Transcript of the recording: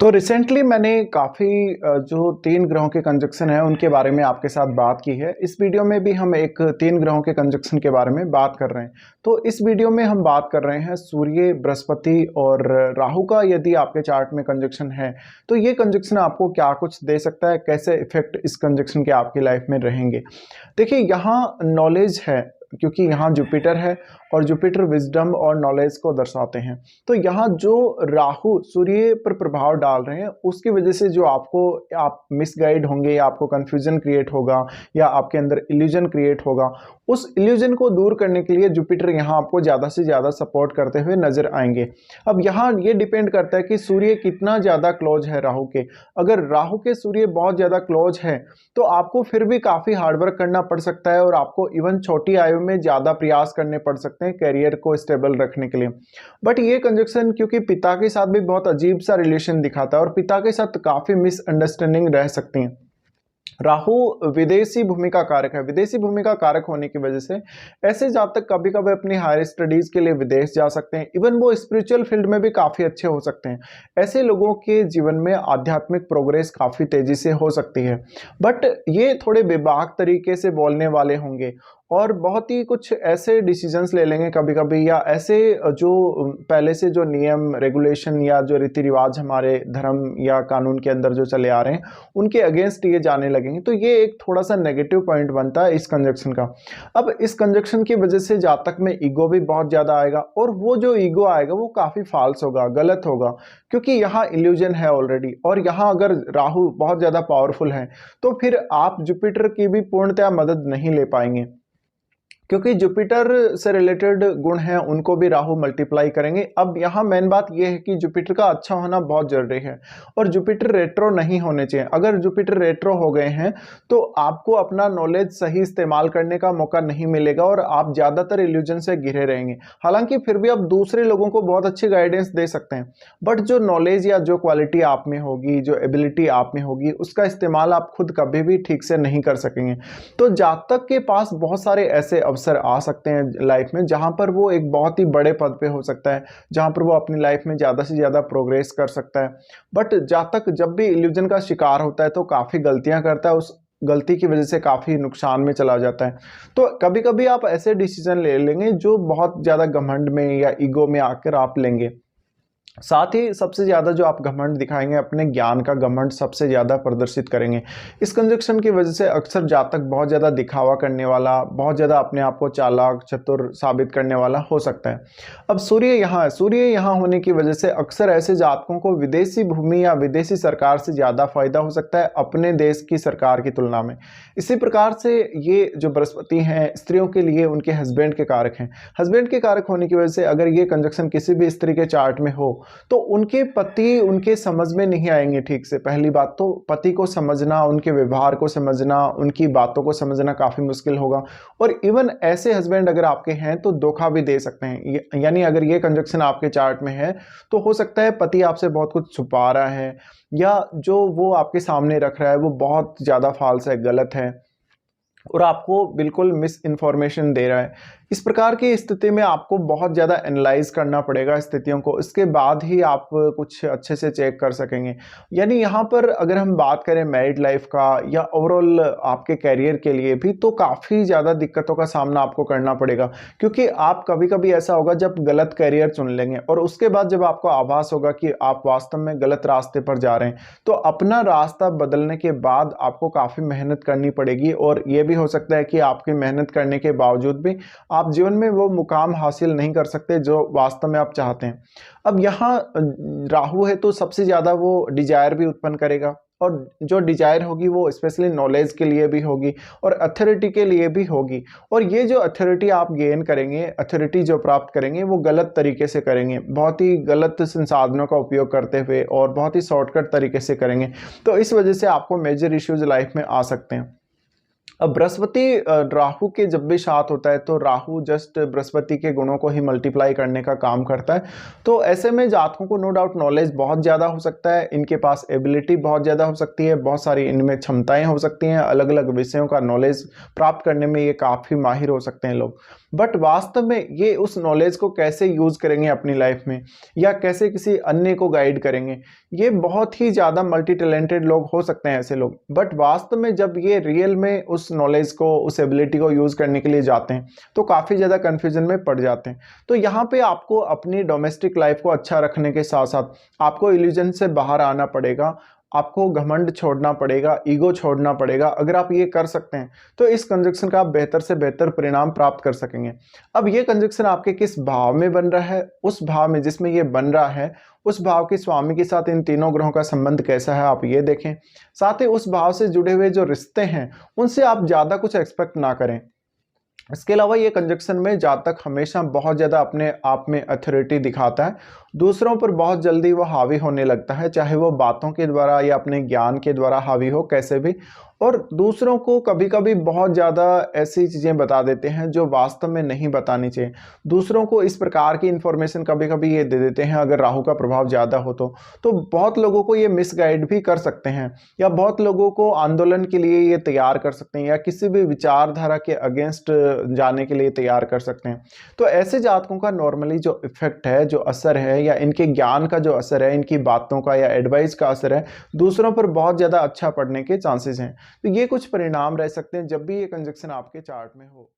तो रिसेंटली मैंने काफ़ी जो 3 ग्रहों के कंजक्शन हैं उनके बारे में आपके साथ बात की है। इस वीडियो में भी हम एक 3 ग्रहों के कंजक्शन के बारे में बात कर रहे हैं। तो इस वीडियो में हम बात कर रहे हैं सूर्य, बृहस्पति और राहु का। यदि आपके चार्ट में कंजक्शन है तो ये कंजक्शन आपको क्या कुछ दे सकता है, कैसे इफेक्ट इस कंजक्शन के आपकी लाइफ में रहेंगे। देखिए यहाँ नॉलेज है, क्योंकि यहाँ जुपिटर है और जुपिटर विजडम और नॉलेज को दर्शाते हैं। तो यहाँ जो राहु सूर्य पर प्रभाव डाल रहे हैं उसकी वजह से जो आप मिसगाइड होंगे या आपको कंफ्यूजन क्रिएट होगा या आपके अंदर इल्यूजन क्रिएट होगा, उस इल्यूजन को दूर करने के लिए जुपिटर यहाँ आपको ज़्यादा से ज़्यादा सपोर्ट करते हुए नजर आएंगे। अब यहाँ ये डिपेंड करता है कि सूर्य कितना ज़्यादा क्लोज है राहु के। अगर राहु के सूर्य बहुत ज़्यादा क्लोज है तो आपको फिर भी काफ़ी हार्डवर्क करना पड़ सकता है और आपको इवन छोटी आयु में ज़्यादा प्रयास करने पड़ सकते हैं कैरियर को स्टेबल रखने के लिए। बट ये कंजक्शन क्योंकि पिता के साथ भी बहुत अजीब सा रिलेशन दिखाता है और पिता के साथ काफ़ी मिसअंडरस्टैंडिंग रह सकती हैं। राहु विदेशी भूमिका कारक है। विदेशी भूमिका कारक होने की वजह से ऐसे जातक कभी कभी अपनी हायर स्टडीज के लिए विदेश जा सकते हैं। इवन वो स्पिरिचुअल फील्ड में भी काफ़ी अच्छे हो सकते हैं। ऐसे लोगों के जीवन में आध्यात्मिक प्रोग्रेस काफ़ी तेजी से हो सकती है। बट ये थोड़े बेबाक तरीके से बोलने वाले होंगे और बहुत ही कुछ ऐसे डिसीजंस ले लेंगे कभी कभी, या ऐसे जो पहले से जो नियम रेगुलेशन या जो रीति रिवाज हमारे धर्म या कानून के अंदर जो चले आ रहे हैं उनके अगेंस्ट ये जाने लगेंगे। तो ये एक थोड़ा सा नेगेटिव पॉइंट बनता है इस कंजक्शन का। अब इस कंजक्शन की वजह से जातक में ईगो भी बहुत ज़्यादा आएगा और वो जो ईगो आएगा वो काफ़ी फाल्स होगा, गलत होगा, क्योंकि यहाँ इल्यूजन है ऑलरेडी। और यहाँ अगर राहु बहुत ज़्यादा पावरफुल है तो फिर आप जुपिटर की भी पूर्णतया मदद नहीं ले पाएंगे, क्योंकि जुपिटर से रिलेटेड गुण हैं उनको भी राहु मल्टीप्लाई करेंगे। अब यहाँ मेन बात यह है कि जुपिटर का अच्छा होना बहुत जरूरी है और जुपिटर रेट्रो नहीं होने चाहिए। अगर जुपिटर रेट्रो हो गए हैं तो आपको अपना नॉलेज सही इस्तेमाल करने का मौका नहीं मिलेगा और आप ज़्यादातर इल्यूजन से घिरे रहेंगे। हालांकि फिर भी आप दूसरे लोगों को बहुत अच्छी गाइडेंस दे सकते हैं, बट जो नॉलेज या जो क्वालिटी आप में होगी, जो एबिलिटी आप में होगी, उसका इस्तेमाल आप खुद कभी भी ठीक से नहीं कर सकेंगे। तो जातक के पास बहुत सारे ऐसे अवसर आ सकते हैं लाइफ में जहां पर वो एक बहुत ही बड़े पद पे हो सकता है, जहां पर वो अपनी लाइफ में ज़्यादा से ज़्यादा प्रोग्रेस कर सकता है। बट जातक जब भी इल्यूजन का शिकार होता है तो काफ़ी गलतियां करता है, उस गलती की वजह से काफ़ी नुकसान में चला जाता है। तो कभी कभी आप ऐसे डिसीजन ले लेंगे जो बहुत ज़्यादा घमंड में या ईगो में आकर आप लेंगे। साथ ही सबसे ज़्यादा जो आप घमंड दिखाएंगे, अपने ज्ञान का घमंड सबसे ज़्यादा प्रदर्शित करेंगे। इस कंजक्शन की वजह से अक्सर जातक बहुत ज़्यादा दिखावा करने वाला, बहुत ज़्यादा अपने आप को चालाक चतुर साबित करने वाला हो सकता है। अब सूर्य यहाँ है, सूर्य यहाँ होने की वजह से अक्सर ऐसे जातकों को विदेशी भूमि या विदेशी सरकार से ज़्यादा फायदा हो सकता है अपने देश की सरकार की तुलना में। इसी प्रकार से ये जो बृहस्पति हैं स्त्रियों के लिए उनके हस्बैंड के कारक हैं। हस्बैंड के कारक होने की वजह से अगर ये कंजक्शन किसी भी स्त्री के चार्ट में हो तो उनके पति उनके समझ में नहीं आएंगे ठीक से। पहली बात तो पति को समझना, उनके व्यवहार को समझना, उनकी बातों को समझना काफ़ी मुश्किल होगा। और इवन ऐसे हस्बैंड अगर आपके हैं तो धोखा भी दे सकते हैं। यानी अगर ये कंजक्शन आपके चार्ट में है तो हो सकता है पति आपसे बहुत कुछ छुपा रहा है या जो वो आपके सामने रख रहा है वो बहुत ज़्यादा फाल्स है, गलत है और आपको बिल्कुल मिस इन्फॉर्मेशन दे रहा है। इस प्रकार की स्थिति में आपको बहुत ज़्यादा एनालाइज करना पड़ेगा स्थितियों को, इसके बाद ही आप कुछ अच्छे से चेक कर सकेंगे। यानी यहाँ पर अगर हम बात करें मैरिड लाइफ का या ओवरऑल आपके कैरियर के लिए भी, तो काफ़ी ज़्यादा दिक्कतों का सामना आपको करना पड़ेगा, क्योंकि आप कभी कभी ऐसा होगा जब गलत कैरियर चुन लेंगे और उसके बाद जब आपको आभास होगा कि आप वास्तव में गलत रास्ते पर जा रहे हैं, तो अपना रास्ता बदलने के बाद आपको काफ़ी मेहनत करनी पड़ेगी और ये भी हो सकता है कि आपकी मेहनत करने के बावजूद भी आप जीवन में वो मुकाम हासिल नहीं कर सकते जो वास्तव में आप चाहते हैं। अब यहाँ राहु है तो सबसे ज़्यादा वो डिजायर भी उत्पन्न करेगा और जो डिजायर होगी वो स्पेशली नॉलेज के लिए भी होगी और अथॉरिटी के लिए भी होगी। और ये जो अथॉरिटी आप गेन करेंगे, अथॉरिटी जो प्राप्त करेंगे वो गलत तरीके से करेंगे, बहुत ही गलत संसाधनों का उपयोग करते हुए और बहुत ही शॉर्टकट तरीके से करेंगे। तो इस वजह से आपको मेजर इश्यूज लाइफ में आ सकते हैं। अब बृहस्पति राहु के जब भी साथ होता है तो राहु जस्ट बृहस्पति के गुणों को ही मल्टीप्लाई करने का काम करता है। तो ऐसे में जातकों को नो डाउट नॉलेज बहुत ज़्यादा हो सकता है, इनके पास एबिलिटी बहुत ज़्यादा हो सकती है, बहुत सारी इनमें क्षमताएं हो सकती हैं, अलग अलग विषयों का नॉलेज प्राप्त करने में ये काफ़ी माहिर हो सकते हैं लोग। बट वास्तव में ये उस नॉलेज को कैसे यूज़ करेंगे अपनी लाइफ में या कैसे किसी अन्य को गाइड करेंगे, ये बहुत ही ज़्यादा मल्टी टैलेंटेड लोग हो सकते हैं ऐसे लोग, बट वास्तव में जब ये रियल में उस नॉलेज को, उस एबिलिटी को यूज़ करने के लिए जाते हैं तो काफ़ी ज़्यादा कन्फ्यूजन में पड़ जाते हैं। तो यहाँ पे आपको अपनी डोमेस्टिक लाइफ को अच्छा रखने के साथ साथ आपको इल्यूजन से बाहर आना पड़ेगा, आपको घमंड छोड़ना पड़ेगा, ईगो छोड़ना पड़ेगा। अगर आप ये कर सकते हैं तो इस कंजक्शन का आप बेहतर से बेहतर परिणाम प्राप्त कर सकेंगे। अब ये कंजक्शन आपके किस भाव में बन रहा है, उस भाव में जिसमें ये बन रहा है उस भाव के स्वामी के साथ इन तीनों ग्रहों का संबंध कैसा है आप ये देखें। साथ ही उस भाव से जुड़े हुए जो रिश्ते हैं उनसे आप ज़्यादा कुछ एक्सपेक्ट ना करें। इसके अलावा ये कंजक्शन में जातक हमेशा बहुत ज़्यादा अपने आप में अथॉरिटी दिखाता है, दूसरों पर बहुत जल्दी वो हावी होने लगता है, चाहे वो बातों के द्वारा या अपने ज्ञान के द्वारा हावी हो कैसे भी। और दूसरों को कभी कभी बहुत ज़्यादा ऐसी चीज़ें बता देते हैं जो वास्तव में नहीं बतानी चाहिए। दूसरों को इस प्रकार की इन्फॉर्मेशन कभी कभी ये दे देते हैं, अगर राहु का प्रभाव ज़्यादा हो तो बहुत लोगों को ये मिसगाइड भी कर सकते हैं, या बहुत लोगों को आंदोलन के लिए ये तैयार कर सकते हैं, या किसी भी विचारधारा के अगेंस्ट जाने के लिए तैयार कर सकते हैं। तो ऐसे जातकों का नॉर्मली जो इफेक्ट है, जो असर है, या इनके ज्ञान का जो असर है, इनकी बातों का या एडवाइस का असर है, दूसरों पर बहुत ज़्यादा अच्छा पड़ने के चांसेस हैं। तो ये कुछ परिणाम रह सकते हैं जब भी ये कंजक्शन आपके चार्ट में हो।